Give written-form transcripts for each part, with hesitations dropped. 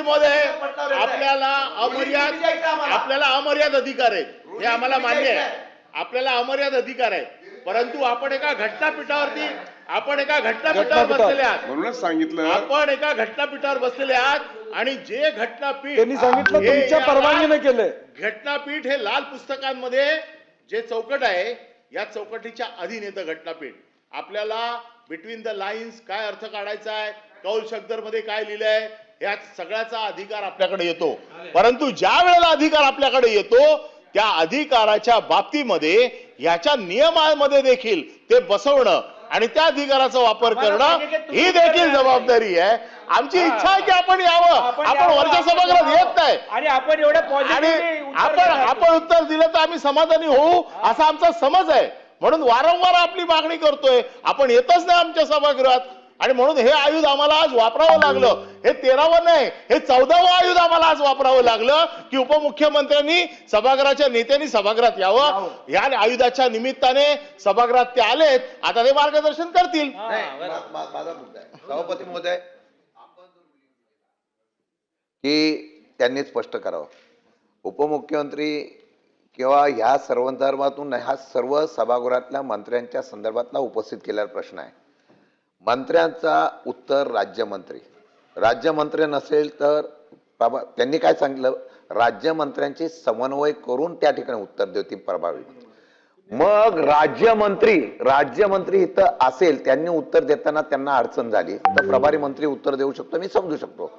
मध्ये आपल्याला अमर्याद अधिकार आहेत, हे आम्हाला मान्य आहे. आपल्याला अमर्याद अधिकार आहेत, परंतु आपण एका घटनापीठावर बसलेले आहात. म्हणूनच सांगितलं, आपण एका घटनापीठावर बसलेले आहात आणि जे घटनापीठ त्यांनी सांगितलं तुमच्या परवानगीने केलंय. घटनापीठ हे लाल पुस्तकांमध्ये जे चौकट आहे, या चौकटीच्या अधीन येतं घटनापीठ. आपल्याला बिटवीन द लाईन्स काय अर्थ काढायचा आहे, कौल शब्दर मध्ये काय लिहिलंय, या सगळ्याचा अधिकार आपल्याकडे येतो. परंतु ज्या वेळेला अधिकार आपल्याकडे येतो त्या अधिकाराच्या बाबतीमध्ये याच्या नियमांमध्ये देखील ते बसवणं आणि त्या अधिकाराचा वापर करणं ही देखील जबाबदारी आहे. आमची इच्छा आहे की आपण यावं. आपण वरच्या सभागृहात येत नाही आणि आपण आपण उत्तर दिलं तर आम्ही समाधानी होऊ असा आमचा समज आहे. म्हणून वारंवार आपली मागणी करतोय. आपण येतच नाही आमच्या सभागृहात आणि म्हणून हे आयुध आम्हाला आज वापरावं लागलं. हे 13वं नाही, हे 14वं आयुध आम्हाला आज वापरावं लागलं की उपमुख्यमंत्र्यांनी सभागृहाच्या नेत्यांनी सभागृहात यावं. या आयुधाच्या निमित्ताने सभागृहात ते आलेत. आता ते मार्गदर्शन करतील. माझा मुद्दा आहे सभापती महोदय की त्यांनी स्पष्ट करावं. उपमुख्यमंत्री किंवा ह्या सर्वधर्मातून ह्या सर्व सभागृहातल्या मंत्र्यांच्या संदर्भातला उपस्थित केलेला प्रश्न आहे. मंत्र्यांचा उत्तर राज्यमंत्री नसेल तर त्यांनी काय सांगितलं, राज्यमंत्र्यांची समन्वय करून त्या ठिकाणी उत्तर देतील प्रभावी. मग राज्यमंत्री इथं असेल, त्यांनी उत्तर देताना त्यांना अडचण झाली तर प्रभारी मंत्री उत्तर देऊ शकतो, मी समजू शकतो.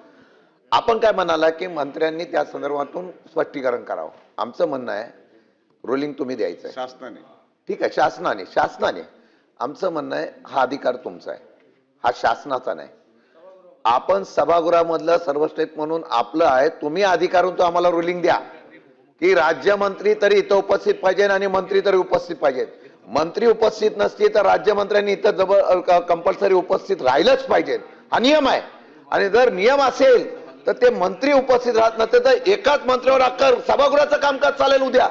आपण काय म्हणाला की मंत्र्यांनी त्या संदर्भातून स्पष्टीकरण करावं. आमचं म्हणणं आहे रुलिंग तुम्ही द्यायचं शासनाने. ठीक आहे, शासनाने आमचं म्हणणं आहे हा अधिकार तुमचा आहे, हा शासनाचा नाही. आपण सभागृहामधलं सर्वश्रेष्ठ म्हणून आपलं आहे, तुम्ही अधिकारून तो आम्हाला रुलिंग द्या की राज्यमंत्री तरी इथं उपस्थित पाहिजे आणि मंत्री तरी उपस्थित पाहिजेत. मंत्री उपस्थित नसली तर राज्यमंत्र्यांनी इथं कंपल्सरी उपस्थित राहिलंच पाहिजे, हा नियम आहे. आणि जर नियम असेल तर ते मंत्री उपस्थित राहत नसते तर एकाच मंत्र्यावर अख्खं सभागृहाचं कामकाज चालेल उद्या,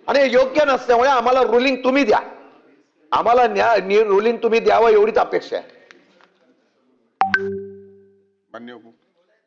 आणि योग्य नसल्यामुळे आम्हाला रुलिंग तुम्ही द्या. आम्हाला रुलिंग तुम्ही द्यावं एवढीच अपेक्षा आहे. मान्य